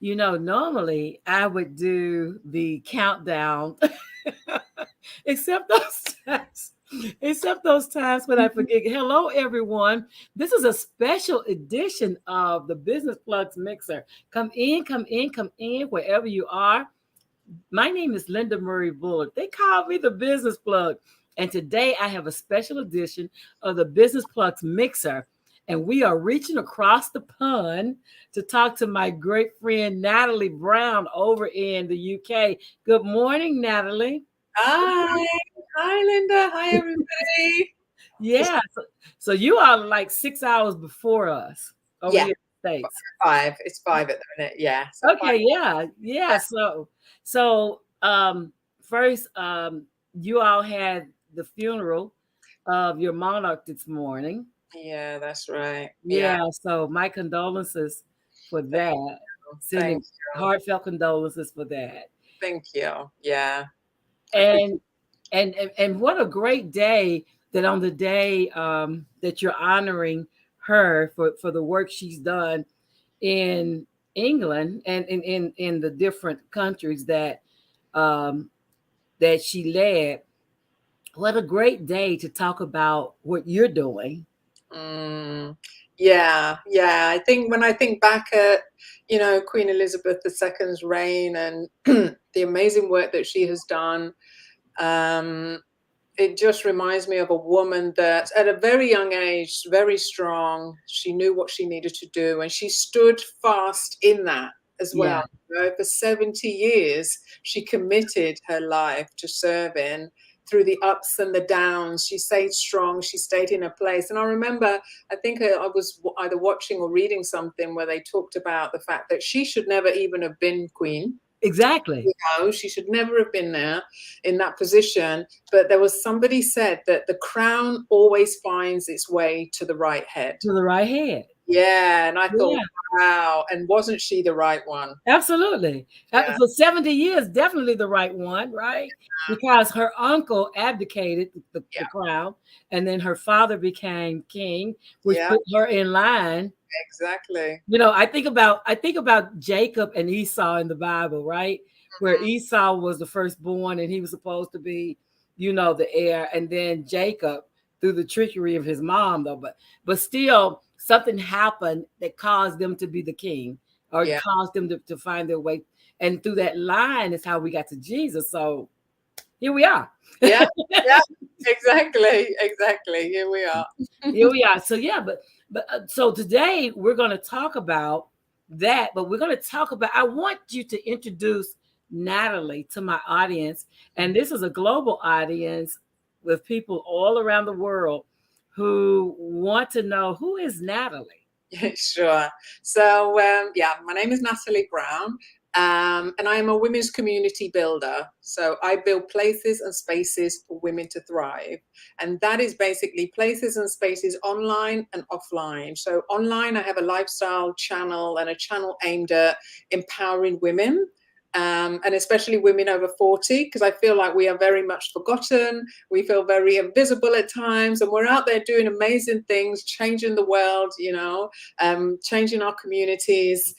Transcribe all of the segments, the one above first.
Normally I would do the countdown, except those times, except those times when I forget. Hello, everyone. This is a special edition of the Business Plugs Mixer. Come in, come in, come in, wherever you are. My name is Linda Murray Bullard. They call me the Business Plug. And today I have a special edition of the Business Plugs Mixer. And we are reaching across the pond to talk to my great friend Natalie Brown over in the UK. Good morning, Natalie. Hi. Hi, Linda. Hi, everybody. Yeah. So you are like 6 hours before us over Yeah, here in the States. five. It's five at the minute. Yeah. So five. Okay, yeah, yeah. So first, you all had the funeral of your monarch this morning. Yeah, that's right. Yeah. Yeah, so my condolences for Thank that. you. Thank Sending you. heartfelt condolences for that. Thank you. Yeah. I appreciate And and what a great day that on the day that you're honoring her for the work she's done in England and in the different countries um, that she led. What a great day to talk about what you're doing. Mm, yeah. Yeah. I think back at, Queen Elizabeth II's reign and the amazing work that she has done, um, it just reminds me of a woman that at a very young age, very strong, she knew what she needed to do and she stood fast in that as Yeah, well. For 70 years, she committed her life to serving through the ups and the downs. She stayed strong, she stayed in her place. And I remember, I think I was either watching or reading something where they talked about the fact that she should never even have been queen. exactly. She should never have been there in that position. But there was somebody said that the crown always finds its way to the right head. To the right hand. Yeah. And I thought, Yeah, wow. And wasn't she the right one? absolutely. Yeah. For 70 years, definitely the right one, right? Because her uncle abdicated the Yeah. crown, and then her father became king, which Yeah. put her in line. Exactly. I think about Jacob and Esau in the Bible, right? Where Mhm. Esau was the firstborn and he was supposed to be, the heir, and then Jacob through the trickery of his mom, though, but still something happened that caused them to be the king, or Yeah. caused them to find their way, and through that line is how we got to Jesus. So here we are. Yeah. Yeah. Exactly. Exactly. Here we are. Here we are. So yeah, so today we're going to talk about that, but we're going to talk about. I want you to introduce Natalie to my audience, and this is a global audience with people all around the world who want to know who is Natalie. Sure. So, yeah, my name is Natalie Brown, and I am a women's community builder. So, I build places and spaces for women to thrive. And that is basically places and spaces online and offline. So, online, I have a lifestyle channel and a channel aimed at empowering women. And especially women over 40, because I feel like we are very much forgotten. We feel very invisible at times, and we're out there doing amazing things, changing the world, changing our communities.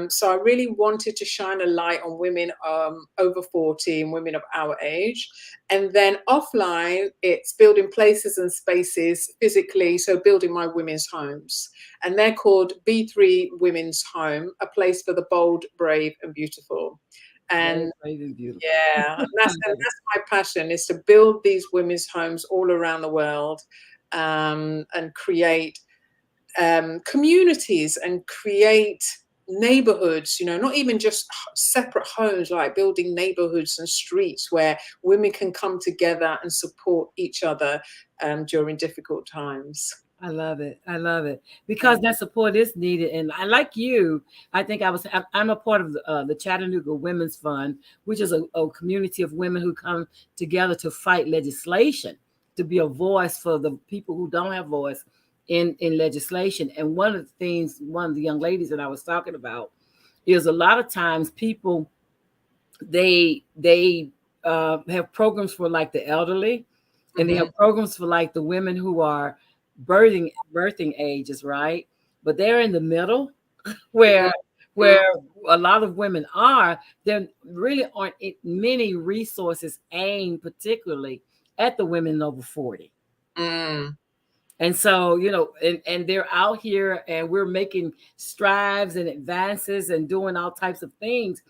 So I really wanted to shine a light on women over 40 and women of our age. And then offline, it's building places and spaces physically, so building my women's homes. And they're called B3 Women's Home, a place for the bold, brave, and beautiful. Very And brave and beautiful. yeah, and I love it. that's my passion, is to build these women's homes all around the world, and create communities and create neighborhoods, not even just separate homes, like building neighborhoods and streets where women can come together and support each other during difficult times. I love it. I love it because that support is needed. And I like you. I think I'm a part of the Chattanooga Women's Fund, which is a community of women who come together to fight legislation, to be a voice for the people who don't have voice in legislation. And one of the things, one of the young ladies that I was talking about is a lot of times people they have programs for like the elderly, and they Mhm. have programs for like the women who are birthing ages, right? But they're in the middle Mhm. where where a lot of women are, there really aren't many resources aimed particularly at the women over 40. Mm. And so, and they're out here and we're making strides and advances and doing all types of things,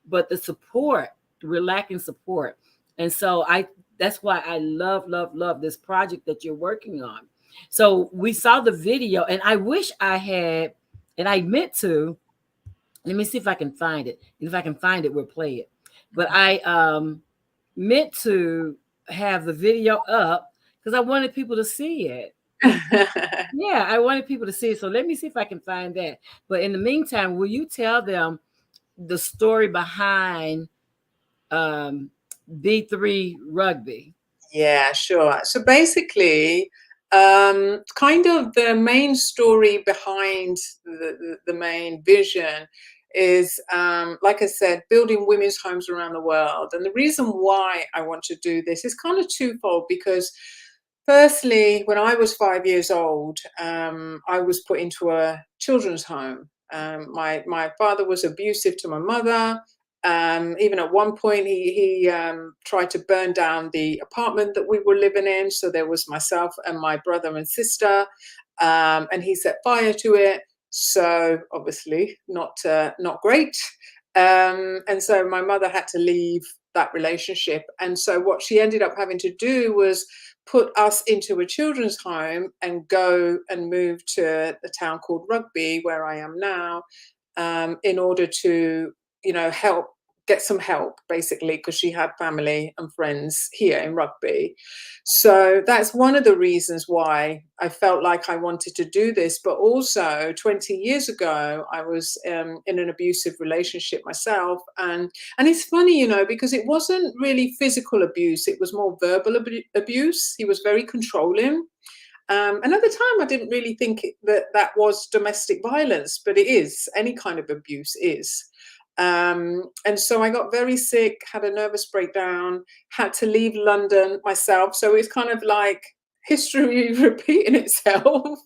but the support, we're lacking support. And so that's why I love this project that you're working on. So we saw the video and I wish I had, and I meant to, let me see if I can find it. And if I can find it, we'll play it. But I meant to have the video up because I wanted people to see it. Yeah, I wanted people to see it. So let me see if I can find that. But in the meantime, will you tell them the story behind um, B3 Rugby? Yeah, sure. So basically, kind of the main story behind the main vision is, like I said, building women's homes around the world. And the reason why I want to do this is kind of twofold because, firstly, when I was 5 years old, I was put into a children's home. My father was abusive to my mother. Even at one point, he tried to burn down the apartment that we were living in. So there was myself and my brother and sister, and he set fire to it. So obviously not great. And so my mother had to leave that relationship. And so what she ended up having to do was put us into a children's home and go and move to a town called Rugby, where I am now, in order to, help get some help, basically, because she had family and friends here in Rugby. So that's one of the reasons why I felt like I wanted to do this. But also, 20 years ago, I was in an abusive relationship myself, and it's funny, because it wasn't really physical abuse; it was more verbal abuse. He was very controlling. And at the time, I didn't really think that was domestic violence, but it is. Any kind of abuse is. And so I got very sick, had a nervous breakdown, had to leave London myself. So it's kind of like history repeating itself.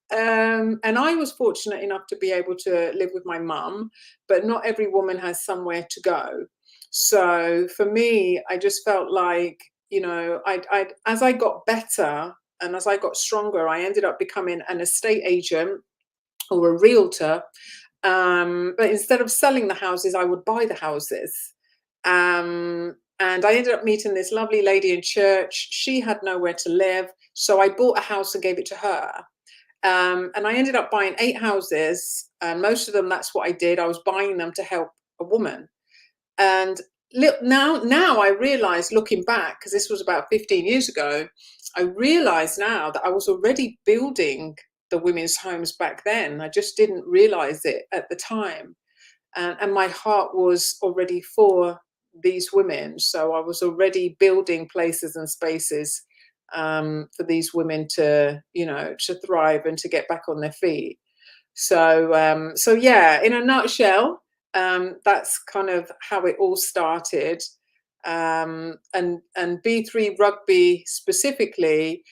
And I was fortunate enough to be able to live with my mum, but not every woman has somewhere to go. So for me, I just felt like, as I got better and as I got stronger, I ended up becoming an estate agent or a realtor. But instead of selling the houses, I would buy the houses. And I ended up meeting this lovely lady in church. She had nowhere to live. So I bought a house and gave it to her. And I ended up buying 8 houses. And most of them, that's what I did. I was buying them to help a woman. And now I realize, looking back, because this was about 15 years ago, I realize now that I was already building the women's homes back then. I just didn't realize it at the time. And my heart was already for these women. So I was already building places and spaces for these women to thrive and to get back on their feet. So yeah, in a nutshell, that's kind of how it all started. And B3 Rugby specifically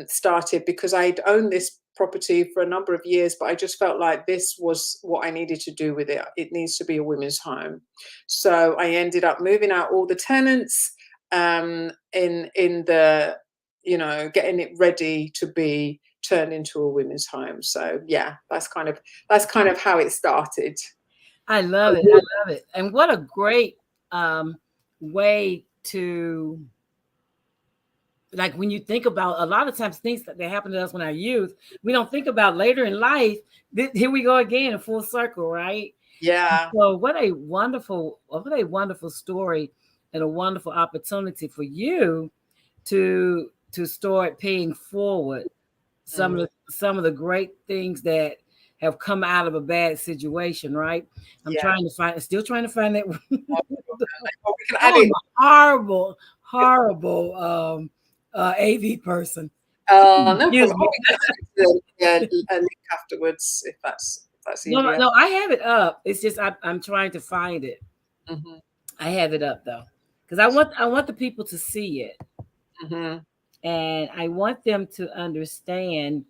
started because I'd owned this property for a number of years, but I just felt like this was what I needed to do with it. It needs to be a women's home. So I ended up moving out all the tenants, in the, getting it ready to be turned into a women's home. So yeah, that's kind of how it started. I love it. I love it. And what a great um, way to, like, when you think about a lot of times things that happen to us when our youth, we don't think about later in life. Here we go again, in full circle, right? Yeah. So what a wonderful story and a wonderful opportunity for you to start paying forward Mm, some of the great things that have come out of a bad situation, right? yeah. Still trying to find that Well, we can that add was it. a horrible AV person. No Excuse problem. me. Oh, we can add it to a link afterwards if that's No, no, easier. no, I have it up. It's just I'm trying to find it. Hmm. I have it up though, because I want the people to see it, Hmm. and I want them to understand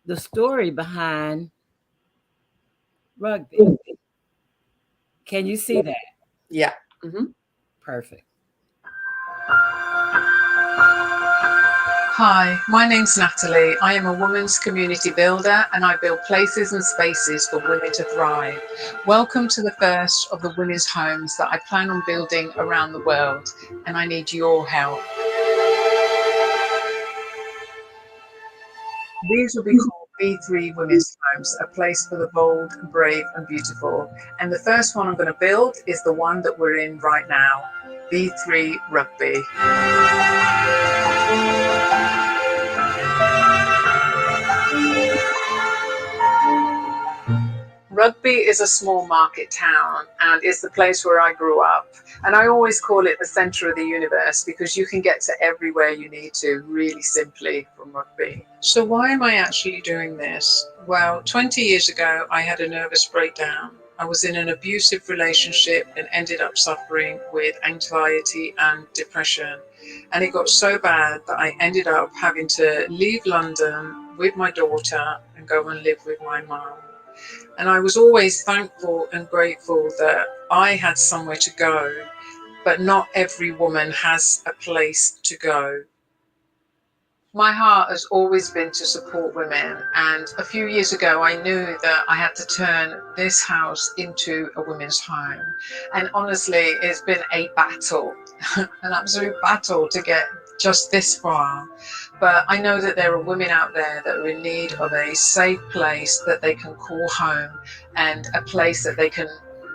the story behind Rugby. Can you see that? Yeah. Mhm. Perfect. Hi, my name's Natalie. I am a women's community builder and I build places and spaces for women to thrive. Welcome to the first of the women's homes that I plan on building around the world, and I need your help. These will be called B3 Women's Homes, a place for the bold, brave, and beautiful. And the first one I'm going to build is the one that we're in right now, B3 Rugby. Rugby is a small market town and it's the place where I grew up. And I always call it the centre of the universe because you can get to everywhere you need to really simply from Rugby. So why am I actually doing this? Well, 20 years ago, I had a nervous breakdown. I was in an abusive relationship and ended up suffering with anxiety and depression. And it got so bad that I ended up having to leave London with my daughter and go and live with my mum. And I was always thankful and grateful that I had somewhere to go, but not every woman has a place to go. My heart has always been to support women, and a few years ago I knew that I had to turn this house into a women's home. And honestly, it's been a battle, an absolute battle to get just this far. But I know that there are women out there that are in need of a safe place that they can call home and a place that they can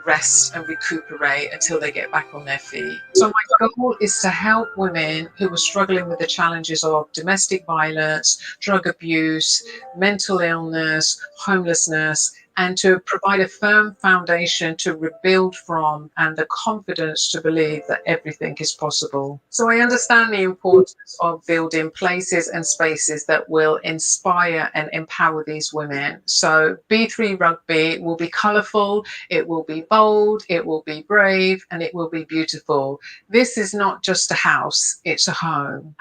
rest and recuperate until they get back on their feet. So my goal is to help women who are struggling with the challenges of domestic violence, drug abuse, mental illness, homelessness, and to provide a firm foundation to rebuild from and the confidence to believe that everything is possible. So I understand the importance of building places and spaces that will inspire and empower these women. So B3 Rugby will be colourful, it will be bold, it will be brave, and it will be beautiful. This is not just a house, it's a home.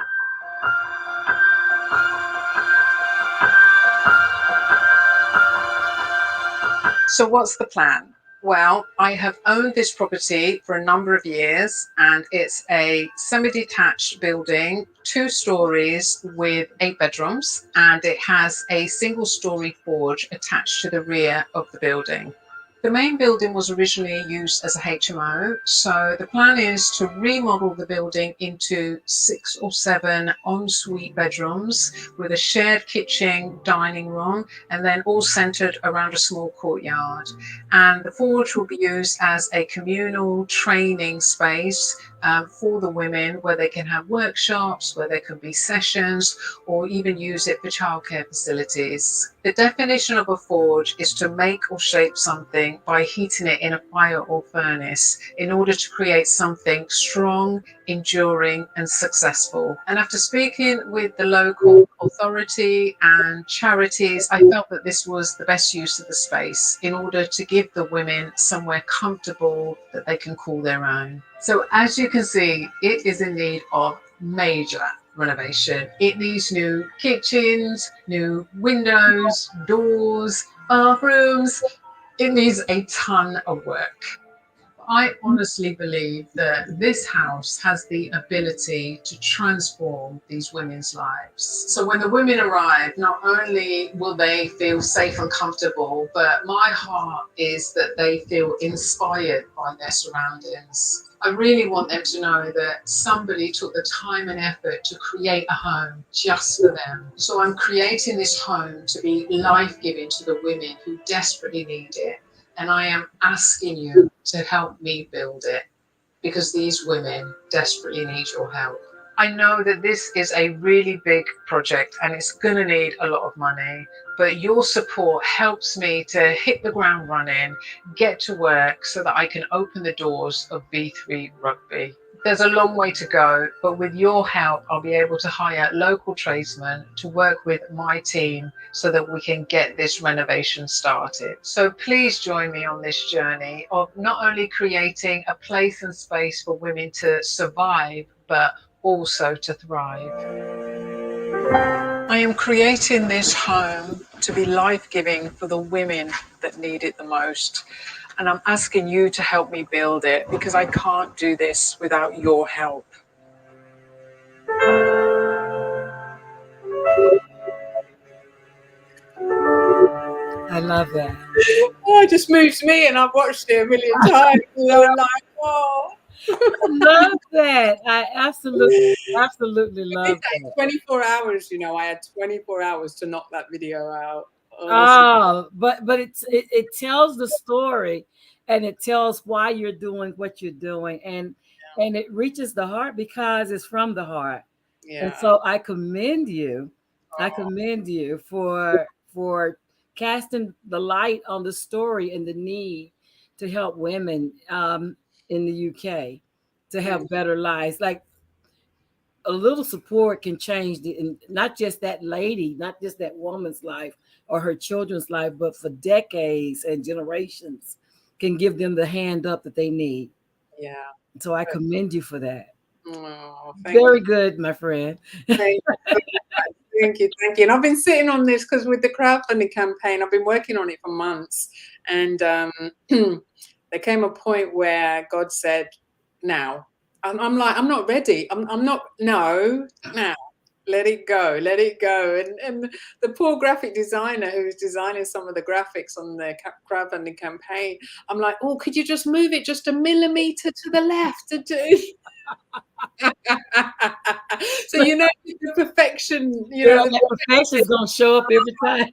So what's the plan? Well, I have owned this property for a number of years and it's a semi-detached building, 2 stories with 8 bedrooms, and it has a single story forge attached to the rear of the building. The main building was originally used as a HMO, so the plan is to remodel the building into 6 or 7 ensuite bedrooms with a shared kitchen, dining room, and then all centered around a small courtyard. And the forge will be used as a communal training space for the women where they can have workshops, where there can be sessions, or even use it for childcare facilities. The definition of a forge is to make or shape something by heating it in a fire or furnace in order to create something strong, enduring, and successful. And after speaking with the local authority and charities, I felt that this was the best use of the space in order to give the women somewhere comfortable that they can call their own. So as you can see, it is in need of major renovation. It needs new kitchens, new windows, doors, bathrooms. It needs a ton of work. I honestly believe that this house has the ability to transform these women's lives. So when the women arrive, not only will they feel safe and comfortable, but my heart is that they feel inspired by their surroundings. I really want them to know that somebody took the time and effort to create a home just for them. So I'm creating this home to be life-giving to the women who desperately need it. And I am asking you to help me build it because these women desperately need your help. I know that this is a really big project and it's going to need a lot of money, but your support helps me to hit the ground running, get to work so that I can open the doors of B3 Rugby. There's a long way to go, but with your help, I'll be able to hire local tradesmen to work with my team so that we can get this renovation started. So please join me on this journey of not only creating a place and space for women to survive, but also to thrive. I am creating this home to be life-giving for the women that need it the most. And I'm asking you to help me build it, because I can't do this without your help. I love that. Oh, it just moves me, and I've watched it a million times. And I'm like, oh. I love that. I absolutely love that. 24 hours, I had 24 hours to knock that video out. Honestly. Oh, but it tells the story, and it tells why you're doing what you're doing, and it reaches the heart because it's from the heart. And Yeah. so I commend you. I Oh, commend you for casting the light on the story and the need to help women in the UK to thank have better lives. Like a little support can change and not just that lady, not just that woman's life or her children's life, but for decades and generations can give them the hand up that they need. Yeah. So I commend you for that. Oh, thank Very you. good, my friend. Thank you. Thank you. Thank you. And I've been sitting on this because with the crowdfunding campaign, I've been working on it for months. And there came a point where God said, now. I'm like, I'm not ready. I'm not, no, now. Let it go, let it go. And the poor graphic designer who was designing some of the graphics on the crowdfunding campaign, I'm like, oh, could you just move it just a millimeter to the left? So the perfection, Girl, that perfection is going to show up every time.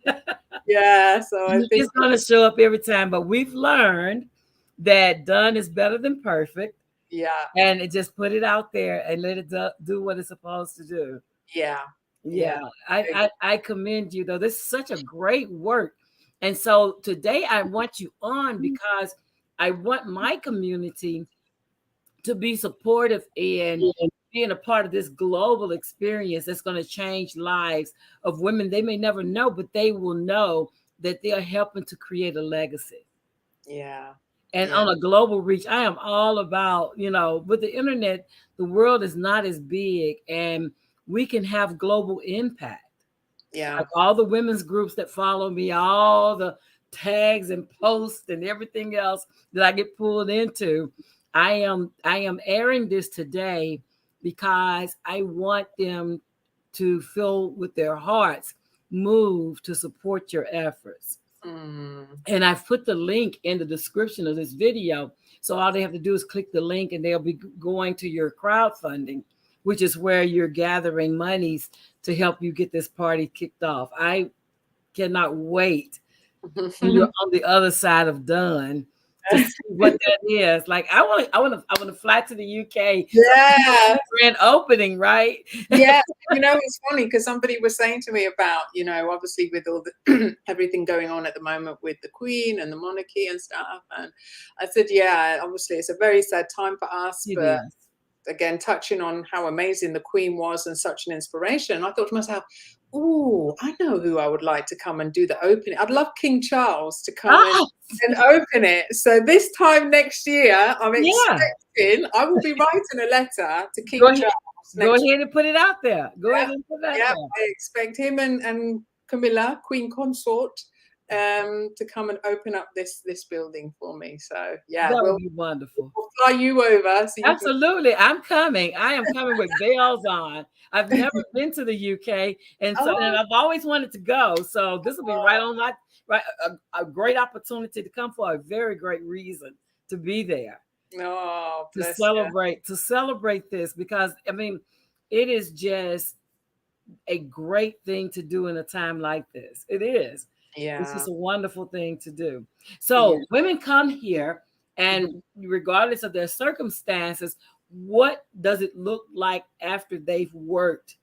yeah. So I think It's going to show up every time. But we've learned that done is better than perfect. yeah, And it just put it out there and let it do what it's supposed to do. yeah, yeah. Yeah, I commend you though. This is such a great work. And so today I want you on because I want my community to be supportive in being a part of this global experience that's going to change lives of women they may never know, but they will know that they are helping to create a legacy. Yeah. And Yeah. on a global reach, I am all about, with the internet, the world is not as big and we can have global impact. Yeah. Like all the women's groups that follow me, all the tags and posts and everything else that I get pulled into, I am airing this today because I want them to feel with their hearts moved to support your efforts. Mm. And I've put the link in the description of this video. So all they have to do is click the link and they'll be going to your crowdfunding, which is where you're gathering monies to help you get this party kicked off. I cannot wait when you're on the other side of done to see what that is. Like I want to fly to the UK Yeah. grand opening, right? Yeah. It's funny because somebody was saying to me about, obviously with all the everything going on at the moment with the Queen and the monarchy and stuff. And I said, yeah, obviously it's a very sad time for us, It but is. again, touching on how amazing the Queen was and such an inspiration, I thought to myself, oh, I know who I would like to come and do the opening. I'd love King Charles to come Ah, and open it. So this time next year, I'm yeah. expecting, I will be writing a letter to King Go ahead. Charles Go next ahead and put it out there. Go year. ahead and put it out Yeah, there. I expect him and Camilla, Queen Consort, to come and open up this building for me. So yeah, That would we'll be wonderful. fly you over so you can. Absolutely. I'm coming. I am coming with bells on. I've never been to the UK, and Oh, I've always wanted to go. So this will be right on my right a great opportunity to come for a very great reason to be there no, to bless you. celebrate this because I mean it is just a great thing to do in a time like this. It is. It's Yeah, just a wonderful thing to do. yeah. So women come here, and regardless of their circumstances, what does it look like after they've worked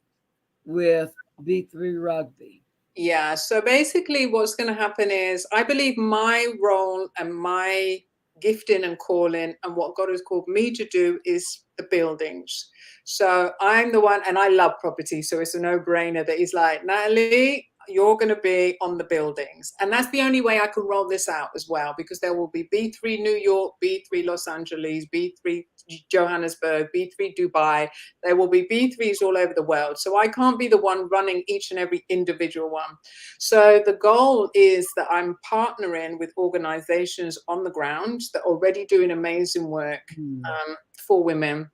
with B3 Rugby? Yeah, so basically what's going to happen is I believe my role and my gifting and calling and what God has called me to do is the buildings. So I'm the one, and I love property, so it's a no-brainer that he's like, Natalie, you're going to be on the buildings. And that's the only way I can roll this out as well, because there will be B3 New York, B3 Los Angeles, B3 Johannesburg, B3 Dubai. There will be B3s all over the world. So I can't be the one running each and every individual one. So the goal is that I'm partnering with organizations on the ground that are already doing amazing work for women.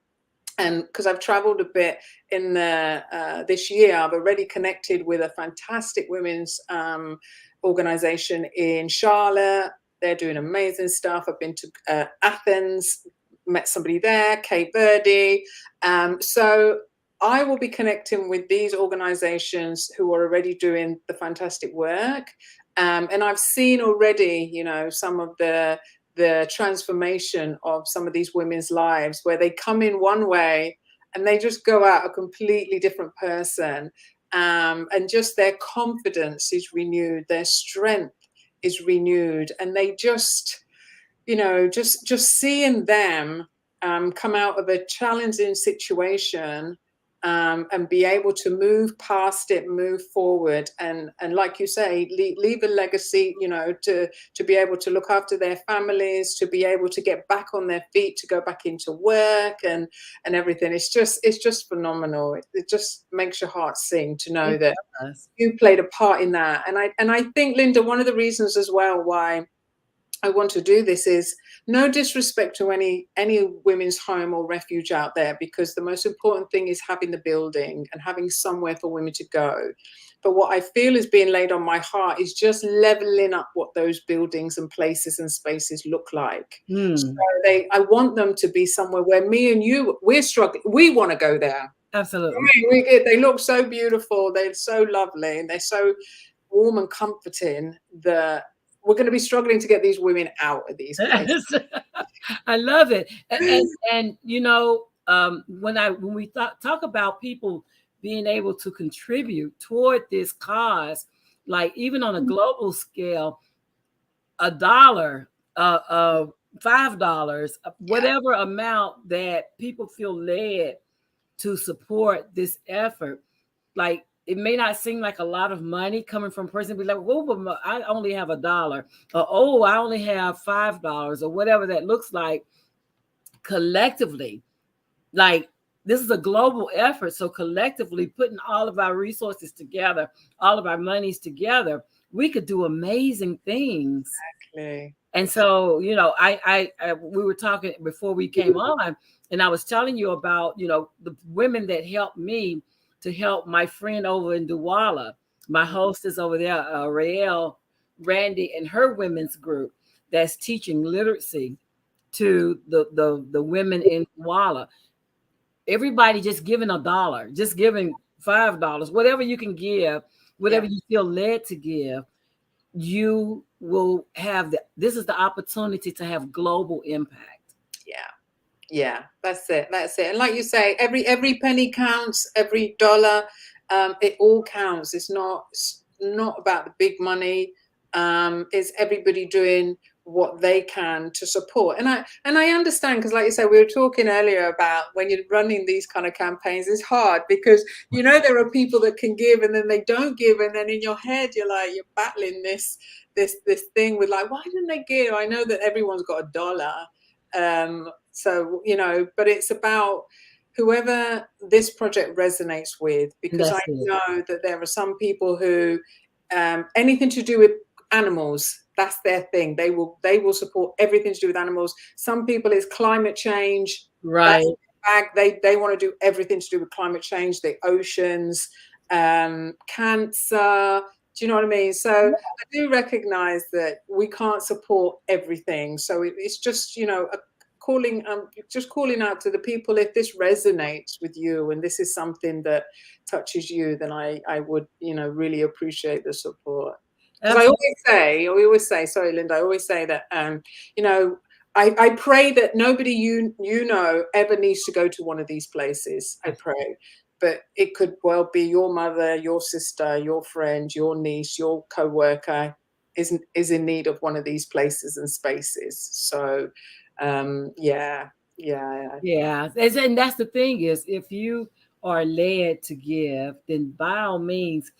And because I've traveled a bit in this year, I've already connected with a fantastic women's organization in Charlotte. They're doing amazing stuff. I've been to Athens, met somebody there, Cape Verde. So I will be connecting with these organizations who are already doing the fantastic work. And I've seen already, you know, some of the transformation of some of these women's lives, where they come in one way and they just go out a completely different person, and just their confidence is renewed, their strength is renewed, and they just, you know, just seeing them come out of a challenging situation, and be able to move past it, move forward, and like you say, leave a legacy, you know, to be able to look after their families, to be able to get back on their feet, to go back into work, and everything. It's just phenomenal. It just makes your heart sing to know that you played a part in that. And I think, Linda, one of the reasons as well why I want to do this is no disrespect to any women's home or refuge out there, because the most important thing is having the building and having somewhere for women to go. But what I feel is being laid on my heart is just leveling up what those buildings and places and spaces look like. So I want them to be somewhere where me and you, we're struggling. We want to go there. Absolutely. I mean, they look so beautiful. They're so lovely, and they're so warm and comforting that we're going to be struggling to get these women out of these places. I love it. And you know, when we talk about people being able to contribute toward this cause, like even on a global scale, $1, $5, whatever amount that people feel led to support this effort, like it may not seem like a lot of money coming from a person, be like, oh, but I only have $1, or oh, I only have $5, or whatever that looks like. Collectively, like this is a global effort, so collectively putting all of our resources together, all of our monies together, we could do amazing things. Exactly. And so, you know, I we were talking before we came on, and I was telling you about, you know, the women that helped me to help my friend over in Douala. My hostess over there, Rael, Randy, and her women's group that's teaching literacy to the women in Douala. Everybody just giving $1, just giving $5, whatever you can give, whatever you feel led to give, you will have this is the opportunity to have global impact. Yeah, that's it. And like you say, every penny counts, every dollar, it all counts. It's not about the big money. It's everybody doing what they can to support. And I understand, because like you said, we were talking earlier about when you're running these kind of campaigns, it's hard because, you know, there are people that can give and then they don't give, and then in your head you're like, you're battling this thing with like, why didn't they give? I know that everyone's got $1. So, you know, but it's about whoever this project resonates with, because I know that there are some people who anything to do with animals, that's their thing. They will support everything to do with animals. Some people it's climate change, right? They want to do everything to do with climate change, the oceans, cancer. Do you know what I mean? So I do recognize that we can't support everything. So it's just, you know, calling out to the people. If this resonates with you and this is something that touches you, then I would, you know, really appreciate the support. Because we always say, sorry, Linda, I always say that, you know, I pray that nobody you know ever needs to go to one of these places. I pray. But it could well be your mother, your sister, your friend, your niece, your co-worker is in need of one of these places and spaces. So yeah. And that's the thing is, if you are led to give, then by all means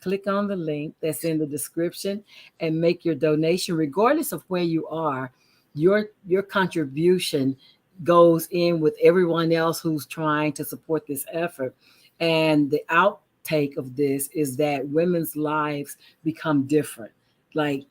click on the link that's in the description and make your donation, regardless of where you are. Your contribution goes in with everyone else who's trying to support this effort. And the outtake of this is that women's lives become different. Like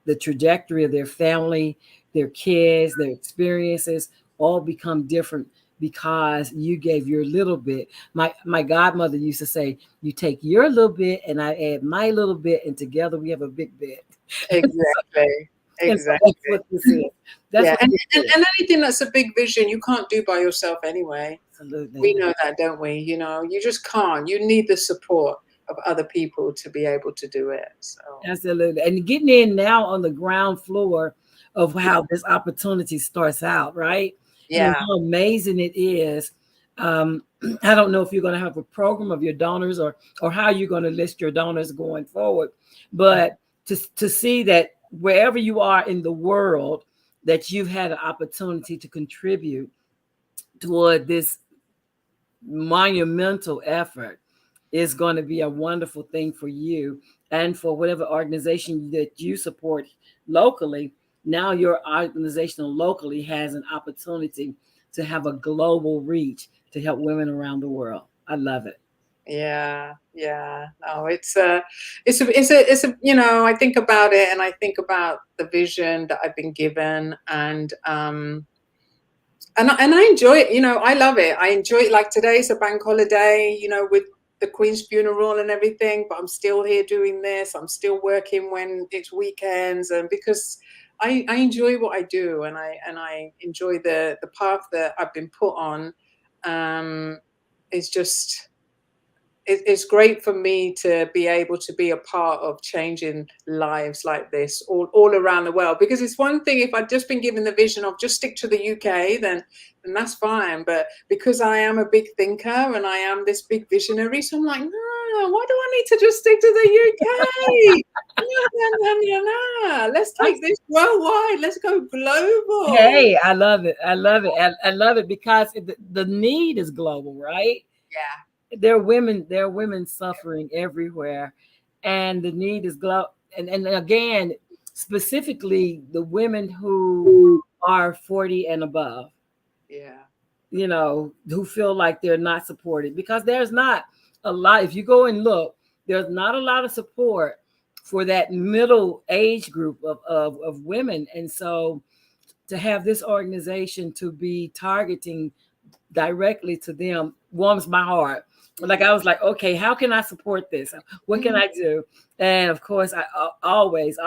the trajectory of their family, their kids, their experiences all become different because you gave your little bit. My godmother used to say, "You take your little bit, and I add my little bit, and together we have a big bit." Exactly. And so that's Exactly. what this is. That's Yeah. what And, this and, is. and anything that's a big vision, you can't do by yourself anyway. Absolutely. We know that, don't we? You just can't. You need the support of other people to be able to do it. So, Absolutely. And getting in now on the ground floor of how this opportunity starts out, right? And yeah. how amazing it is. Um, I don't know if you're going to have a program of your donors or how you're going to list your donors going forward, but to see that wherever you are in the world, that you've had an opportunity to contribute toward this monumental effort is going to be a wonderful thing for you and for whatever organization that you support locally. Now your organization locally has an opportunity to have a global reach to help women around the world. I love it. Yeah, yeah. No, it's a. I think about it, and I think about the vision that I've been given, and I enjoy it. I love it. I enjoy it. Like today's a bank holiday, with the Queen's funeral and everything. But I'm still here doing this. I'm still working when it's weekends, and because I enjoy what I do, and I enjoy the path that I've been put on. It's just it's great for me to be able to be a part of changing lives like this all around the world, because it's one thing if I'd just been given the vision of just stick to the UK, then that's fine. But because I am a big thinker and I am this big visionary, so I'm like, no, why do I need to just stick to the UK? No, let's take this worldwide. Let's go global. Hey, I love it. I love it. I love it because the need is global, right? Yeah, There are women suffering everywhere, and the need is and again, specifically the women who are 40 and above, yeah, who feel like they're not supported, because there's not a lot. If you go and look, there's not a lot of support for that middle age group of women. And so to have this organization to be targeting directly to them warms my heart. Like I was like, okay, how can I support this? What can Mhm. I do? And of course, I always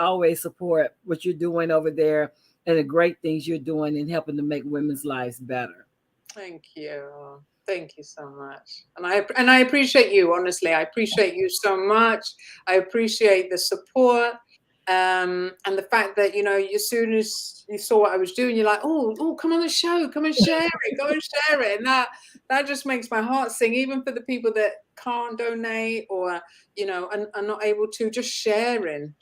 support what you're doing over there and the great things you're doing in helping to make women's lives better. Thank you. Thank you so much. And I appreciate you, honestly. I appreciate you so much. I appreciate the support. And the fact that, as soon as you saw what I was doing, you're like, oh, come on the show, come and share it, go and share it. And that just makes my heart sing, even for the people that can't donate or, are not able to, just sharing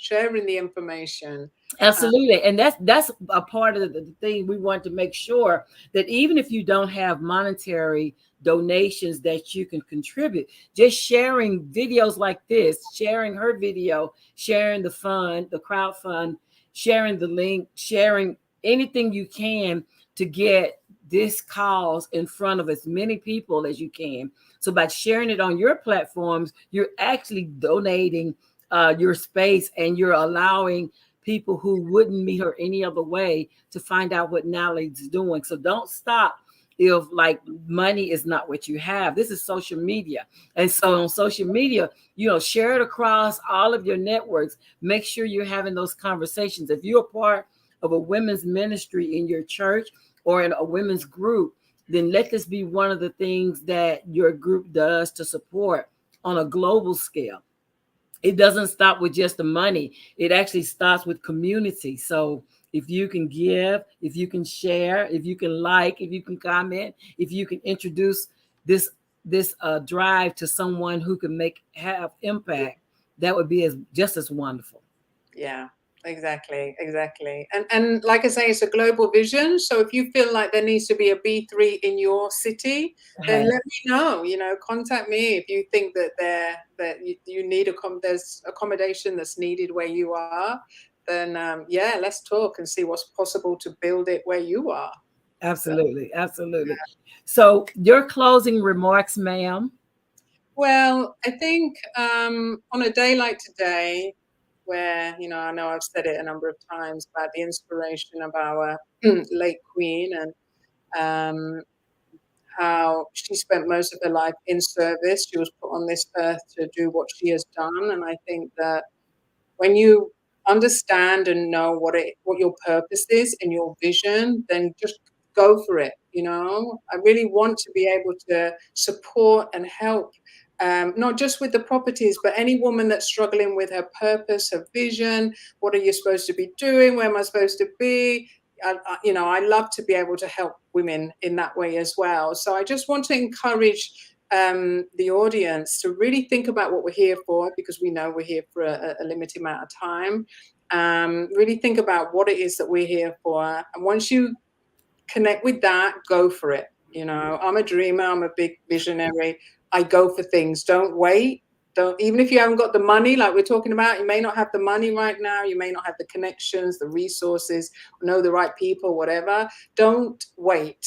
the information. Uh, Absolutely. And that's a part of the thing we want to make sure that even if you don't have monetary donations that you can contribute, just sharing videos like this, sharing her video, sharing the crowd fund, sharing the link, sharing anything you can to get this cause in front of as many people as you can. So by sharing it on your platforms, you're actually donating your space, and you're allowing people who wouldn't meet her any other way to find out what Natalie's doing. So don't stop if like money is not what you have. This is social media. And so on social media, share it across all of your networks. Make sure you're having those conversations. If you're a part of a women's ministry in your church or in a women's group, then let this be one of the things that your group does to support on a global scale. It doesn't stop with just the money. It actually starts with community. So if you can give, if you can share, if you can like, if you can comment, if you can introduce this drive to someone who can have impact, that would be just as wonderful. yeah. Exactly. And like I say, it's a global vision. So if you feel like there needs to be a B3 in your city, then Uh-huh. let me know. Contact me if you think that you need there's accommodation that's needed where you are. Then yeah, let's talk and see what's possible to build it where you are. So, Absolutely. Absolutely. So, your closing remarks, ma'am. well, I think on a day like today, where I know I've said it a number of times about the inspiration of our late queen, and um, how she spent most of her life in service. She was put on this earth to do what she has done, and I think that when you understand and know what your purpose is and your vision, then just go for it. I really want to be able to support and help, not just with the properties, but any woman that's struggling with her purpose, her vision. What are you supposed to be doing? Where am I supposed to be? I love to be able to help women in that way as well. So I just want to encourage the audience to really think about what we're here for, because we know we're here for a limited amount of time. Really think about what it is that we're here for. And once you connect with that, go for it. I'm a dreamer, I'm a big visionary. I go for things. Don't wait. Don't, even if you haven't got the money, like we're talking about, you may not have the money right now, you may not have the connections, the resources, know the right people, whatever. Don't wait,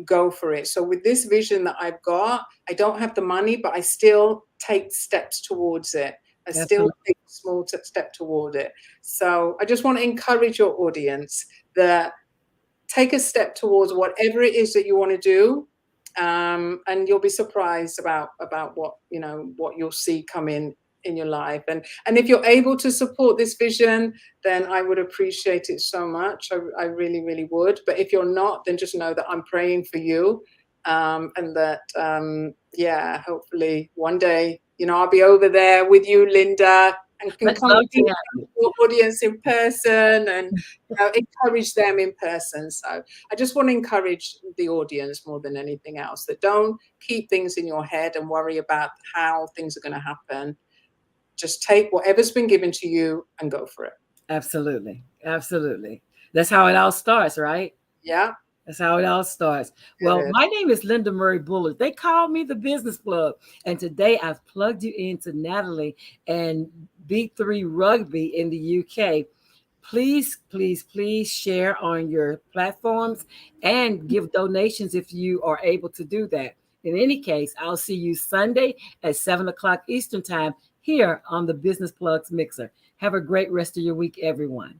go for it. So with this vision that I've got, I don't have the money, but I still take steps towards it. I still Absolutely. take a small step toward it. So I just want to encourage your audience that take a step towards whatever it is that you want to do, and you'll be surprised about what you'll see come in your life. And if you're able to support this vision, then I would appreciate it so much. I really, really would. But if you're not, then just know that I'm praying for you, and that yeah, hopefully one day I'll be over there with you, Linda, and can Let's come love to meet have you. your audience in person, and encourage them in person. So I just want to encourage the audience more than anything else, that don't keep things in your head and worry about how things are going to happen. Just take whatever's been given to you and go for it. Absolutely. Absolutely. That's how it all starts, right? Yeah. That's how it all starts. It Well, is. my name is Linda Murray Bullard. They call me the business plug. And today I've plugged you into Natalie and B3 Rugby in the UK. Please, please, please share on your platforms and give donations if you are able to do that. In any case, I'll see you Sunday at 7 o'clock Eastern Time here on the Business Plugs Mixer. Have a great rest of your week, everyone.